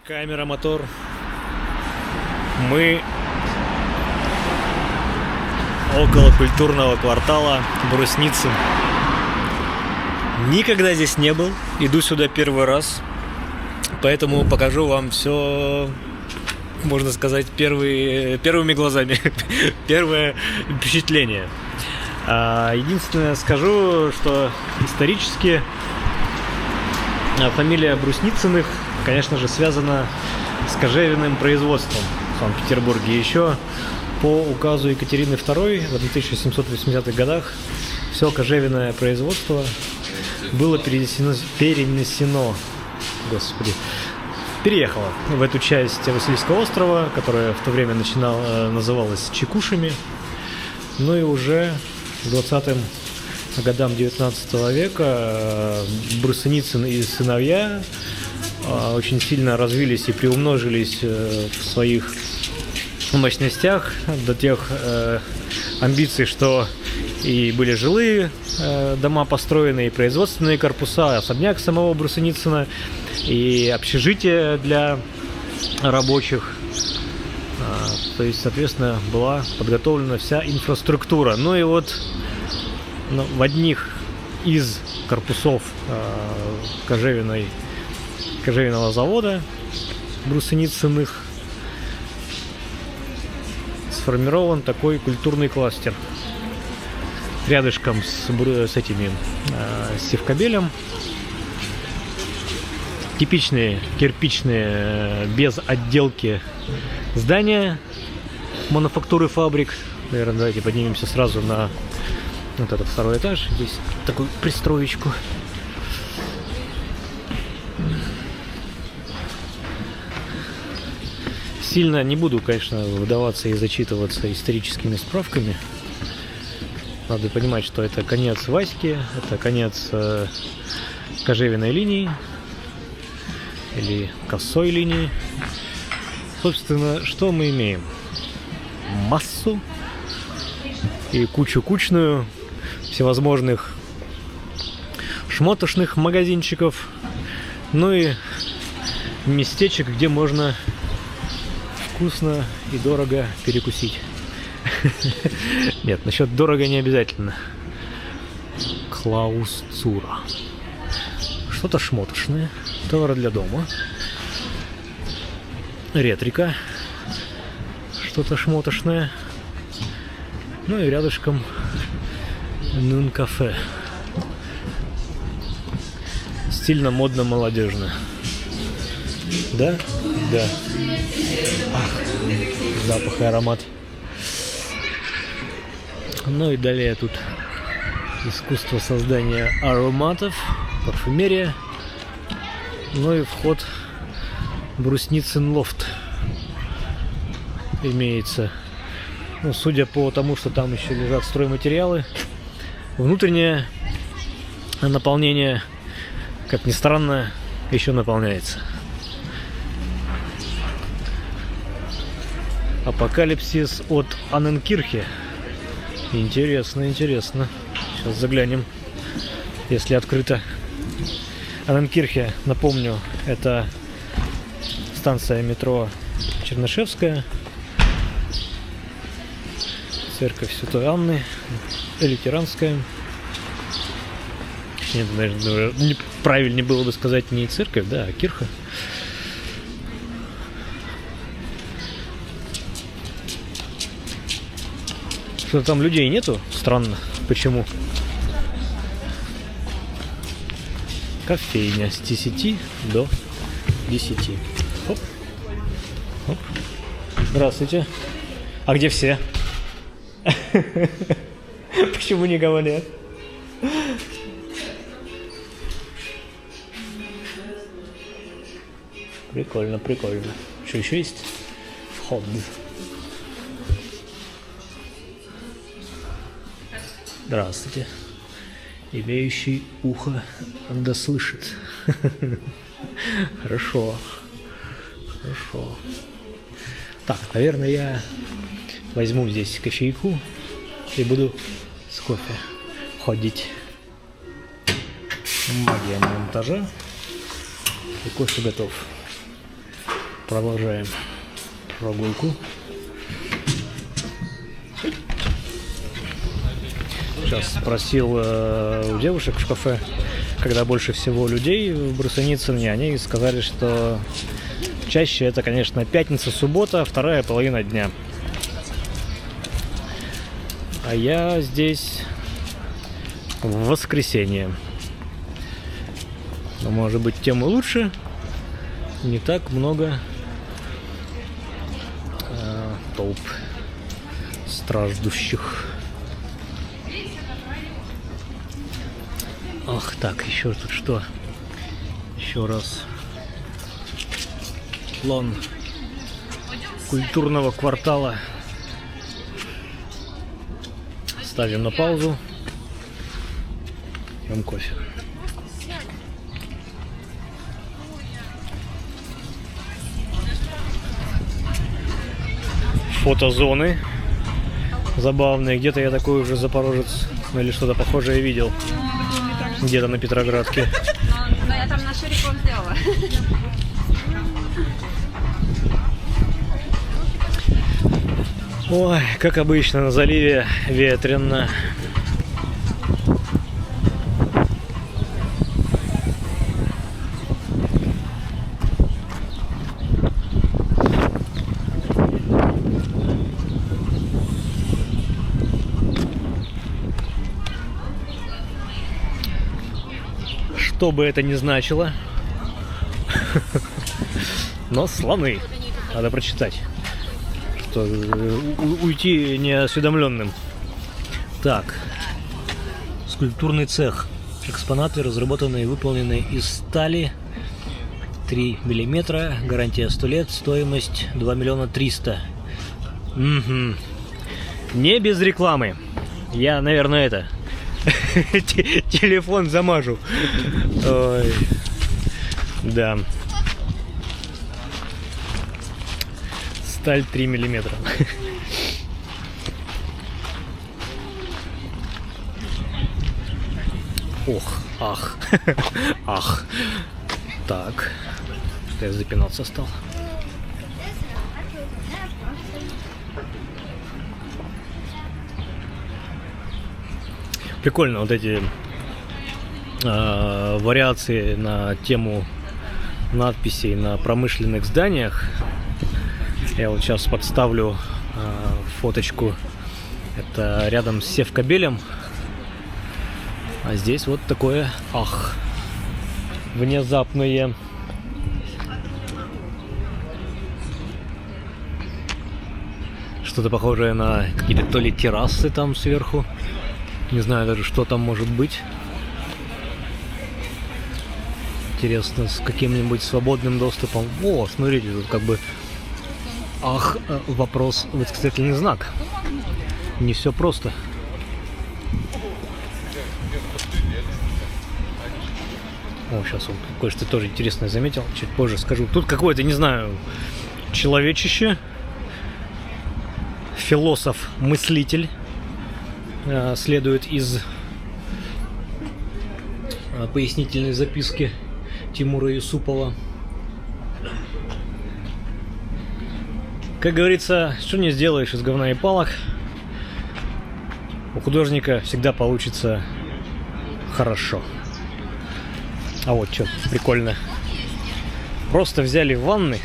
Камера, мотор. Мы около культурного квартала Брусницын. Никогда здесь не был, иду сюда первый раз, поэтому покажу вам все, можно сказать, первыми глазами, первое впечатление. Единственное скажу, что исторически фамилия Брусницыных, конечно же, связана с кожевенным производством в Санкт-Петербурге. Еще по указу Екатерины II в 1780-х годах все кожевенное производство было переехало в эту часть Васильевского острова, которая в то время называлась Чекушами. Ну и уже к 20-м годам 19 века Брусницын и сыновья очень сильно развились и приумножились в своих мощностях до тех амбиций, что и были жилые дома построены, и производственные корпуса, особняк самого Брусницына, и общежитие для рабочих. То есть, соответственно, была подготовлена вся инфраструктура. Ну и вот в одних из корпусов кожевенного завода Брусницыных сформирован такой культурный кластер. Рядышком с Севкабелем. Типичные кирпичные, без отделки здания мануфактуры фабрик. Наверное, давайте поднимемся сразу на вот этот второй этаж. Здесь такую пристроечку. Сильно не буду, конечно, выдаваться и зачитываться историческими справками. Надо понимать, что это конец Васьки, это конец кожевенной линии или косой линии. Собственно, что мы имеем? Массу и кучу кучную всевозможных шмотошных магазинчиков, ну и местечек, где можно вкусно и дорого перекусить. Нет, насчет дорого не обязательно. Клаусцура. Что-то шмотошное. Товары для дома. Ретрика. Что-то шмотошное. Ну и рядышком Нун-кафе. Стильно, модно, молодежно. Да? Да. Ах, запах и аромат. Ну и далее тут искусство создания ароматов, парфюмерия. Ну и вход Брусницын лофт имеется. Ну, судя по тому, что там еще лежат стройматериалы, внутреннее наполнение, как ни странно, еще наполняется. Апокалипсис от Анненкирхе. Интересно, интересно. Сейчас заглянем, если открыто. Анненкирхе, напомню, это станция метро Чернышевская, церковь Святой Анны, лютеранская. Нет, наверное, правильнее было бы сказать не церковь, да, а кирха. Что там людей нету? Странно. Почему? Кофейня с 10 до 10. Хоп. Хоп. Здравствуйте. А где все? Почему никого нет? Прикольно, прикольно. Что еще есть? Вход. Здравствуйте. Имеющий ухо да слышит. Хорошо. Хорошо. Так, наверное, я возьму здесь кофейку и буду с кофе ходить. Магия монтажа. И кофе готов. Продолжаем прогулку. Сейчас спросил у девушек в кафе, когда больше всего людей в Брусеницыне, они сказали, что чаще это, конечно, пятница, суббота, вторая половина дня. А я здесь в воскресенье. Но, может быть, тем и лучше. Не так много толп страждущих. Ах, так, еще тут что? Еще раз. План культурного квартала. Ставим на паузу. Пьем кофе. Фотозоны забавные. Где-то я такой уже запорожец или что-то похожее видел. Где-то на Петроградке. Но я там на Шуриком сделала. Ой, как обычно на заливе ветрено. Что бы это ни значило, но слоны. Надо прочитать, что уйти неосведомленным. Так, скульптурный цех. Экспонаты, разработанные и выполненные из стали 3 миллиметра, гарантия 100 лет, стоимость 2 миллиона 300. Угу. Не без рекламы. Я, наверное, телефон замажу. Ой. Да. Сталь 3 миллиметра. Ох, ах. Ах. Так. Что я запинаться стал. Прикольно вот эти вариации на тему надписей на промышленных зданиях. Я вот сейчас подставлю фоточку. Это рядом с Севкабелем. А здесь вот такое ах. Внезапное. Что-то похожее на какие-то то ли террасы там сверху. Не знаю даже, что там может быть. Интересно, с каким-нибудь свободным доступом. О, смотрите, тут как бы ах, вопрос, восклицательный знак. Не все просто. О, сейчас он кое-что тоже интересное заметил. Чуть позже скажу. Тут какое-то, не знаю, человечище. Философ-мыслитель. Следует из пояснительной записки Тимура Юсупова. Как говорится, что не сделаешь из говна и палок, у художника всегда получится хорошо. А вот что прикольно. Просто взяли ванны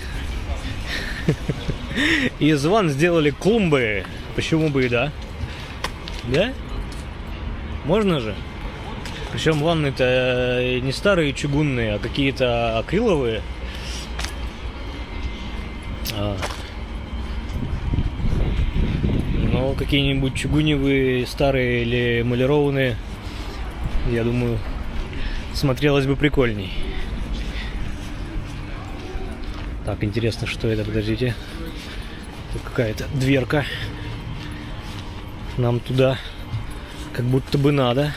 и из ванн сделали клумбы. Почему бы и да? Да? Можно же? Причем ванны-то не старые чугунные, а какие-то акриловые. Но какие-нибудь чугуневые, старые или эмалированные, я думаю, смотрелось бы прикольней. Так, интересно, что это, подождите. Тут какая-то дверка. Нам туда как будто бы надо.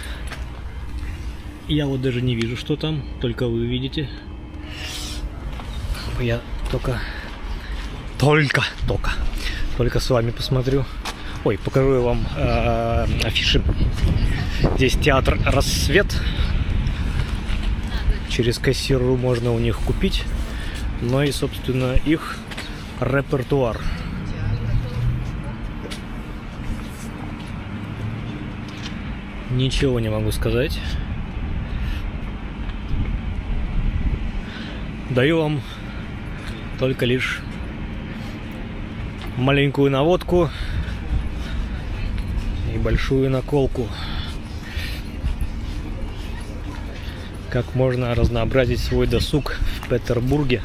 Я вот даже не вижу, что там, только вы видите. Я только с вами посмотрю. Ой, покажу я вам афиши. Здесь театр «Рассвет». Через кассиру можно у них купить но и, собственно, их репертуар. Ничего не могу сказать. Даю вам только лишь маленькую наводку и большую наколку. Как можно разнообразить свой досуг в Петербурге.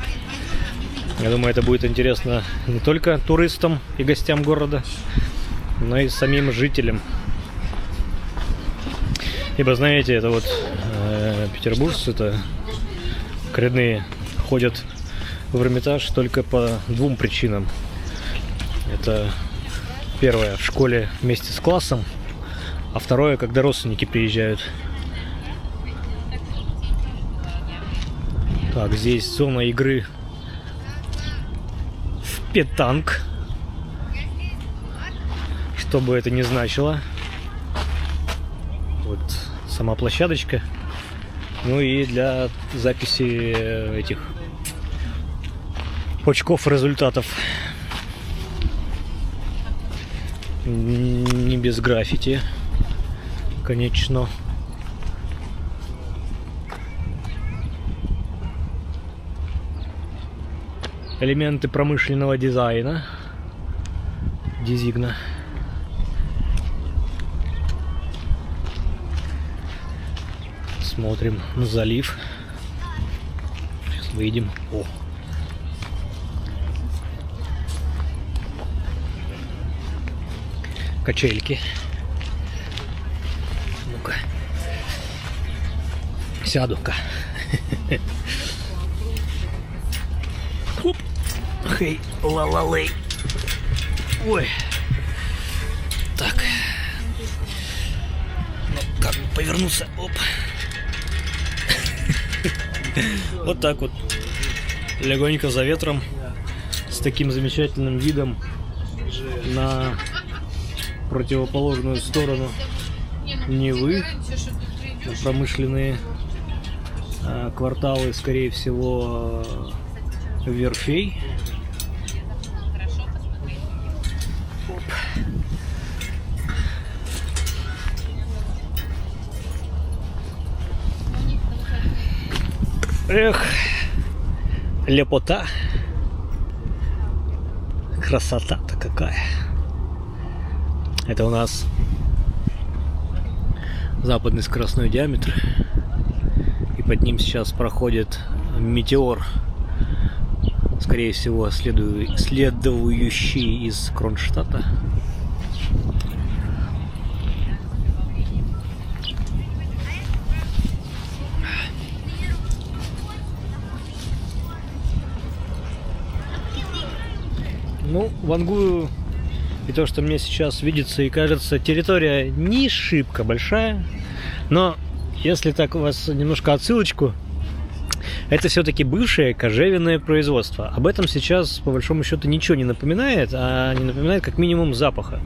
Я думаю, это будет интересно не только туристам и гостям города, но и самим жителям. Ибо, знаете, это вот петербуржцы-то коренные ходят в Эрмитаж только по двум причинам. Это первое, в школе вместе с классом, а второе, когда родственники приезжают. Так, здесь зона игры в петанг, что бы это ни значило. Вот сама площадочка. Ну и для записи этих очков результатов. Не без граффити, конечно. Элементы промышленного дизайна. Дизигна. Смотрим на залив. Сейчас выйдем. О! Качельки. Ну-ка. Сяду-ка. Оп. Хей, ла-ла-лей. Ой. Так. Ну, как повернуться? Оп. Вот так вот. Легонько за ветром. С таким замечательным видом на противоположную сторону Невы, на промышленные кварталы, скорее всего, верфей. Оп. Эх, лепота, красота-то какая. Это у нас западный скоростной диаметр, и под ним сейчас проходит метеор, скорее всего, следующий из Кронштадта. Ну, вангую, и то, что мне сейчас видится и кажется, территория не шибко большая, но если так у вас немножко отсылочку, это все-таки бывшее кожевенное производство. Об этом сейчас, по большому счету, ничего не напоминает, а не напоминает как минимум запаха.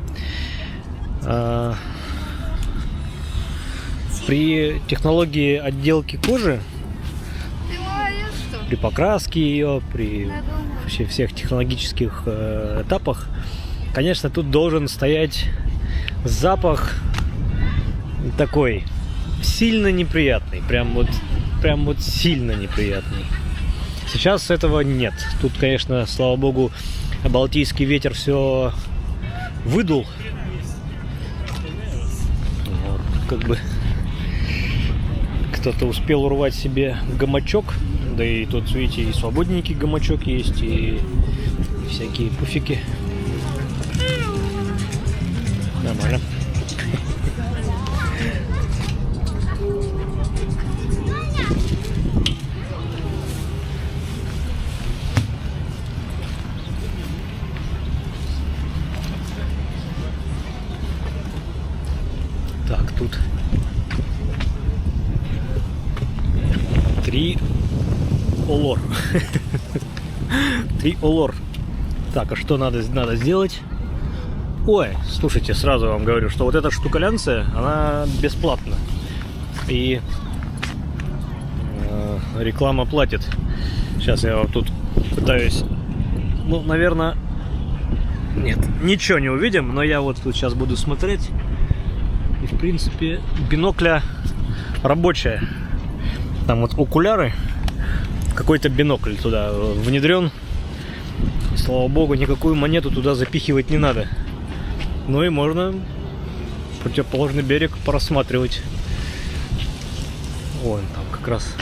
При технологии отделки кожи, при покраске ее, при вообще всех технологических этапах, конечно, тут должен стоять запах такой сильно неприятный, прям вот сильно неприятный. Сейчас этого нет. Тут, конечно, слава богу, балтийский ветер все выдул. Вот, как бы кто-то успел урвать себе гамачок, да и тут, видите, и свободненький гамачок есть, и всякие пуфики. Нормально. Так, тут 3 олор. 3 олор. Так, а что надо сделать? Ой, слушайте, сразу вам говорю, что вот эта штукалянция, она бесплатна. И реклама платит. Сейчас я вам тут Пытаюсь, ну, наверное, нет, ничего не увидим, но я вот тут сейчас буду смотреть. И, в принципе, бинокля рабочая. Там вот окуляры, какой-то бинокль туда внедрен. И, слава богу, никакую монету туда запихивать не надо. Ну и можно противоположный берег просматривать. Вон там как раз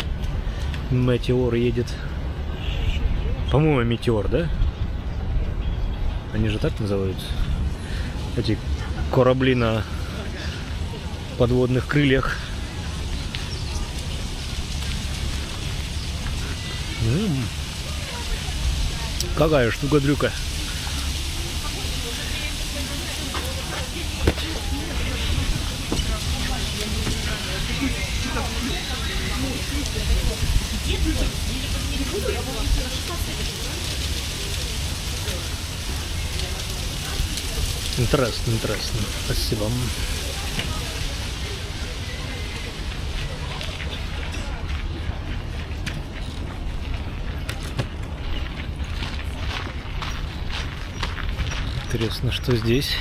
метеор едет. По-моему, метеор, да? Они же так называются. Эти корабли на подводных крыльях. Какая штука-дрюка. Интересно, интересно. Спасибо. Интересно, что здесь?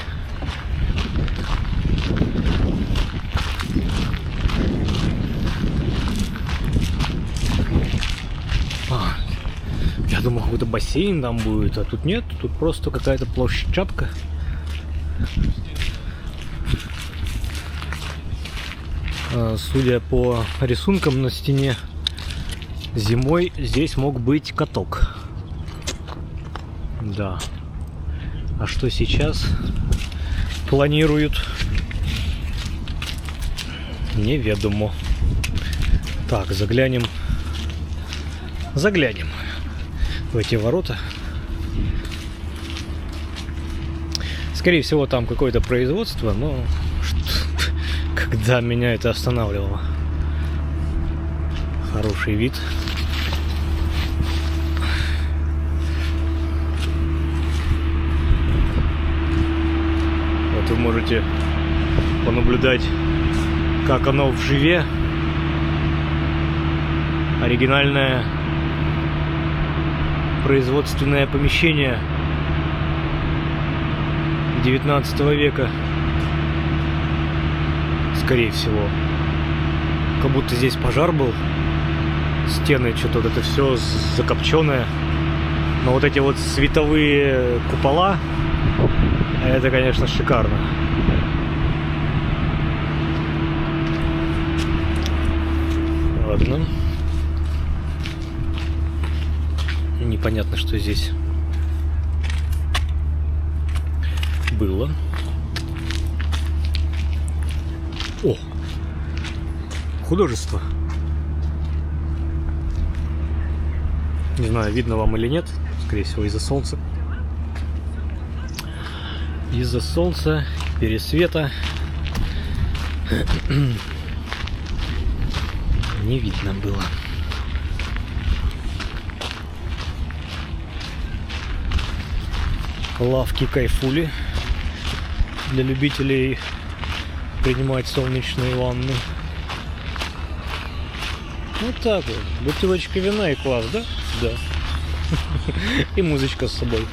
Я думал, какой-то бассейн там будет, а тут нет, тут просто какая-то площадка. Судя по рисункам на стене, зимой здесь мог быть каток. Да. А что сейчас планируют? Неведомо. Так, заглянем. Заглянем в эти ворота. Скорее всего, там какое-то производство, но когда меня это останавливало. Хороший вид. Вот вы можете понаблюдать, как оно вживе. Оригинальное производственное помещение 19 века. Скорее всего. Как будто здесь пожар был. Стены, что-то вот это все закопченное. Но вот эти вот световые купола, это, конечно, шикарно. Ладно. Непонятно, что здесь было. О! Художество. Не знаю, видно вам или нет. Скорее всего, из-за солнца. Из-за солнца, пересвета. Не видно было. Лавки кайфули для любителей принимать солнечные ванны. Вот так вот. Бутылочка вина и класс, да? Да. И музычка с собой.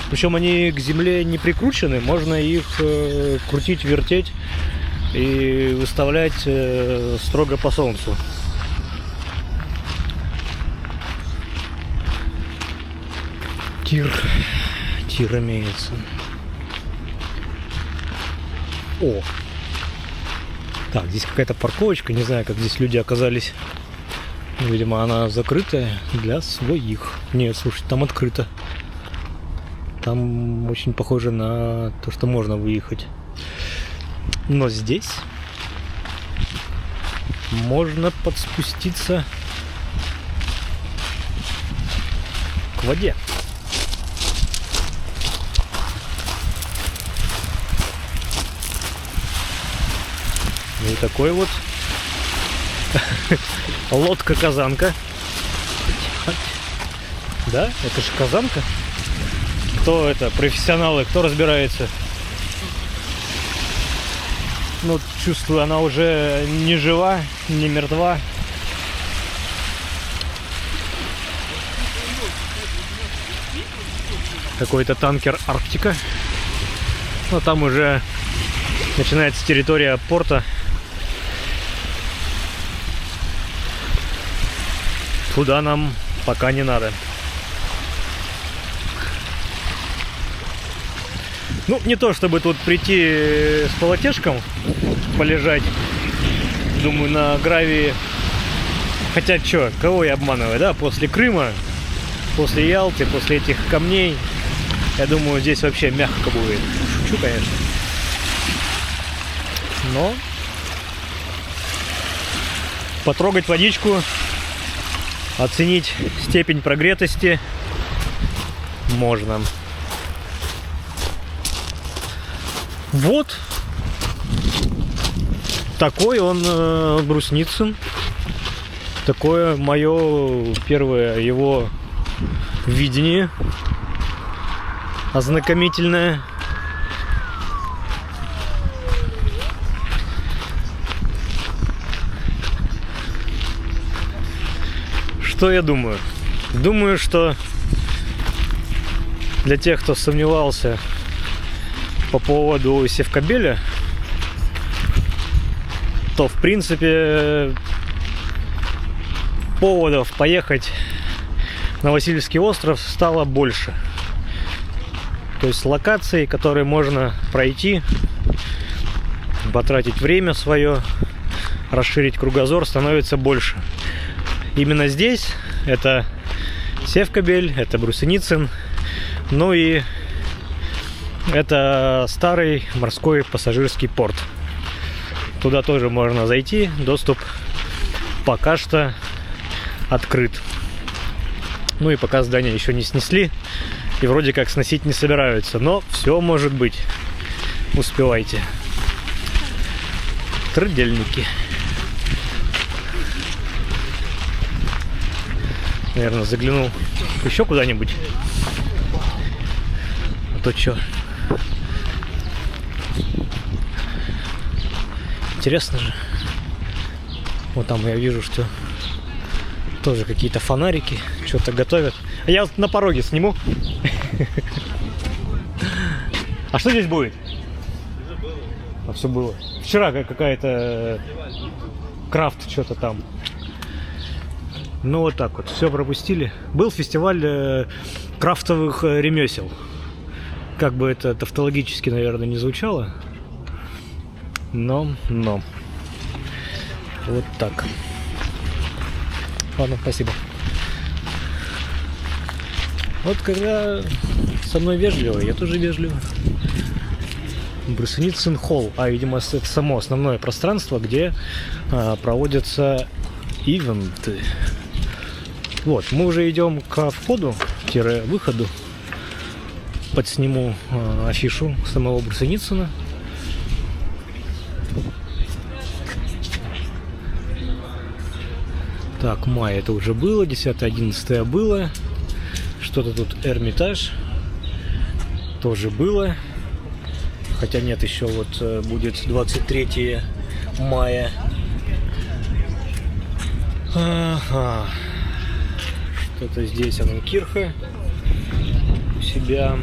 Причем они к земле не прикручены, можно их крутить, вертеть и выставлять строго по солнцу. Тир имеется. О! Так, здесь какая-то парковочка, не знаю, как здесь люди оказались. Видимо, она закрытая для своих. Нет, слушай, там открыто. Там очень похоже на то, что можно выехать. Но здесь можно подспуститься к воде. И такой вот лодка-казанка. Да, это же казанка. Кто это, профессионалы, кто разбирается? Ну, чувствую, она уже не жива, не мертва. какой-то танкер Арктика. Но там уже начинается территория порта. Туда нам пока не надо. Ну, не то чтобы тут прийти с полотешком полежать, думаю, на гравии. Хотя, что, кого я обманываю, да? После Крыма, после Ялты, после этих камней, я думаю, здесь вообще мягко будет. Шучу, конечно. Но потрогать водичку, оценить степень прогретости можно. Вот такой он Брусницын. Такое мое первое его видение ознакомительное. Что я думаю? Думаю, что для тех, кто сомневался по поводу Севкабеля, то в принципе поводов поехать на Васильевский остров стало больше. То есть локаций, которые можно пройти, потратить время свое, расширить кругозор, становится больше. Именно здесь это Севкабель, это Брусницын, ну и это старый морской пассажирский порт. Туда тоже можно зайти, доступ пока что открыт. Ну и пока здание еще не снесли, и вроде как сносить не собираются, но все может быть. Успевайте. Трудельники. Наверное, заглянул еще куда-нибудь. А то что? Интересно же. Вот там я вижу, что тоже какие-то фонарики, что-то готовят. А я вот на пороге сниму. А что здесь будет? А все было. Вчера какая-то крафт, что-то там. Ну вот так вот, все пропустили. Был фестиваль крафтовых ремесел. Как бы это тавтологически, наверное, не звучало. Но. Вот так. Ладно, спасибо. Вот когда со мной вежливо, я тоже вежливо. Брусницын холл. А, видимо, это само основное пространство, где проводятся ивенты. Вот, мы уже идем к входу-выходу. Подсниму афишу самого Брусницына. Так, май это уже было, 10-11 было. Что-то тут Эрмитаж тоже было. Хотя нет, еще вот будет 23 мая. Ага. Что-то здесь Анненкирхе у себя.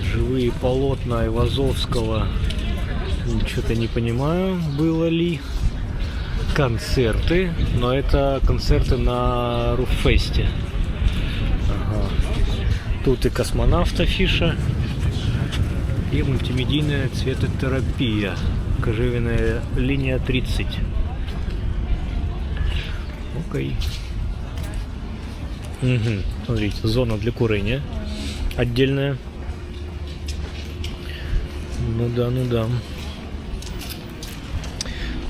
Живые полотна Айвазовского. Что-то не понимаю, было ли. Концерты, но это концерты на Руффесте. Ага. Тут и космонавт афиша, и мультимедийная цветотерапия. Кожевенная линия 30. Окей. Угу. Смотрите, зона для курения отдельная. Ну да.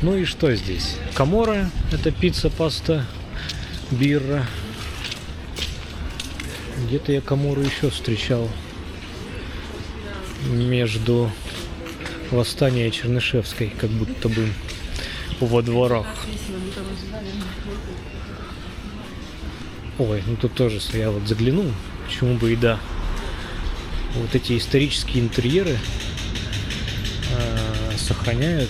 Ну и что здесь? Камора, это пицца, паста, бирра. Где-то я Камору еще встречал. Между Восстания и Чернышевской, как будто бы во дворах. Ой, ну тут тоже я вот заглянул, почему бы и да. Вот эти исторические интерьеры сохраняют,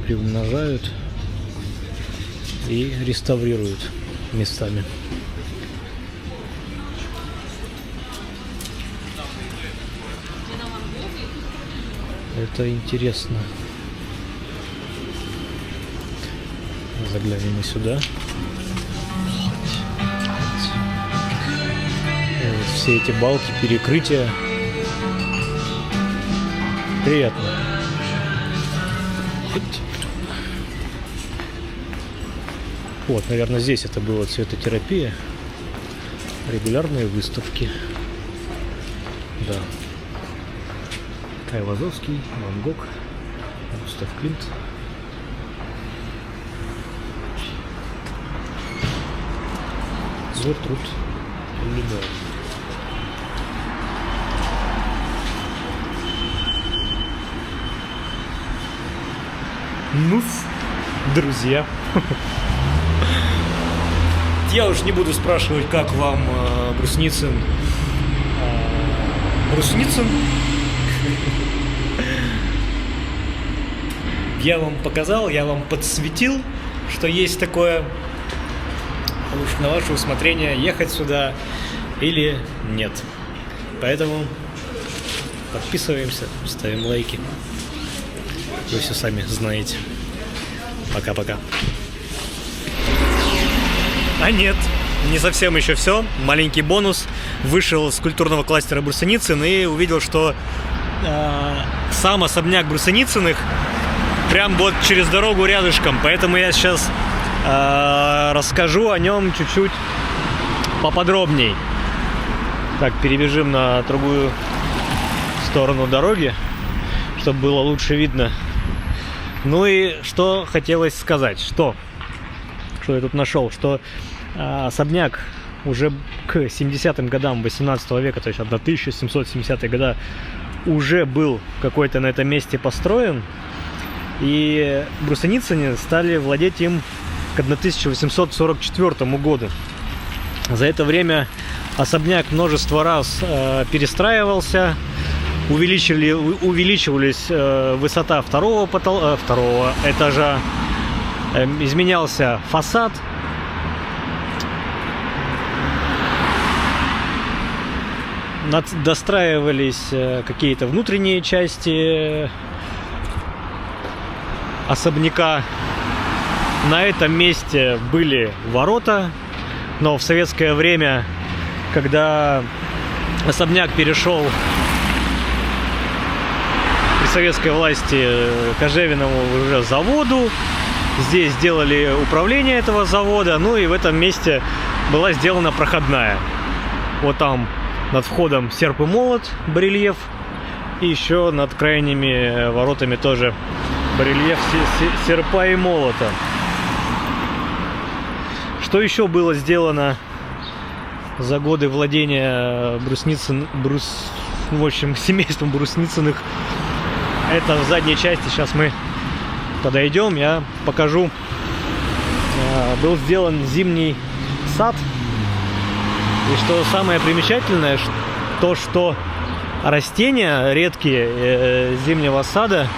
приумножают и реставрируют местами. Это интересно. Заглянем и сюда. Вот все эти балки, перекрытия. Приятно. Вот, наверное, здесь это было цветотерапия. Регулярные выставки. Да. Кай Вазовский, Ван Гог, Густав Климт. Гертруд Лебер. Ну, друзья. Я уж не буду спрашивать, как вам Брусницын. Брусницын? Я вам показал, я вам подсветил, что есть такое. Уж на ваше усмотрение, ехать сюда или нет. Поэтому подписываемся, ставим лайки. Вы все сами знаете. Пока-пока. А нет, не совсем еще все. Маленький бонус. Вышел с культурного кластера Брусницын и увидел, что сам особняк Брусницыных прям вот через дорогу рядышком. Поэтому я сейчас расскажу о нем чуть-чуть поподробней. Так, перебежим на другую сторону дороги, чтобы было лучше видно. Ну и что хотелось сказать, что я тут нашел, что особняк уже к 70-м годам 18 века, то есть 1770-е годы, уже был какой-то на этом месте построен, и Брусницыны стали владеть им к 1844 году. За это время особняк множество раз перестраивался, увеличивались высота второго этажа, изменялся фасад. Достраивались какие-то внутренние части особняка. На этом месте были ворота, но в советское время, когда особняк перешел при советской власти Кожевинову уже заводу, здесь сделали управление этого завода, ну и в этом месте была сделана проходная. Вот там над входом серп и молот, барельеф, и еще над крайними воротами тоже барельеф серпа и молота. Что еще было сделано за годы владения в общем, семейством Брусницыных? Это в задней части. Сейчас мы подойдем, я покажу. Был сделан зимний сад. И что самое примечательное, то что растения редкие зимнего сада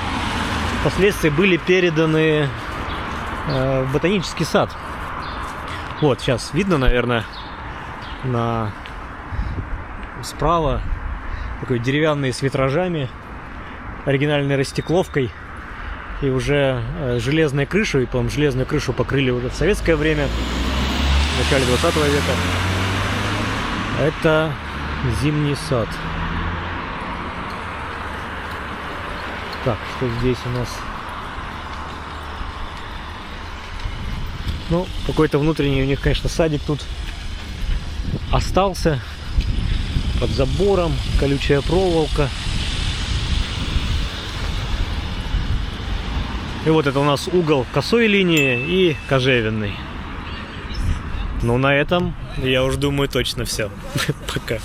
впоследствии были переданы в ботанический сад. Вот, сейчас видно, наверное, справа такой деревянный с витражами, оригинальной растекловкой и уже железной крышей. По-моему, железную крышу покрыли уже в советское время, в начале 20 века. Это зимний сад. Так, что здесь у нас? Ну, какой-то внутренний у них, конечно, садик тут остался. Под забором, колючая проволока. И вот это у нас угол косой линии и кожевенный. Ну, на этом, я уж думаю, точно все. Пока.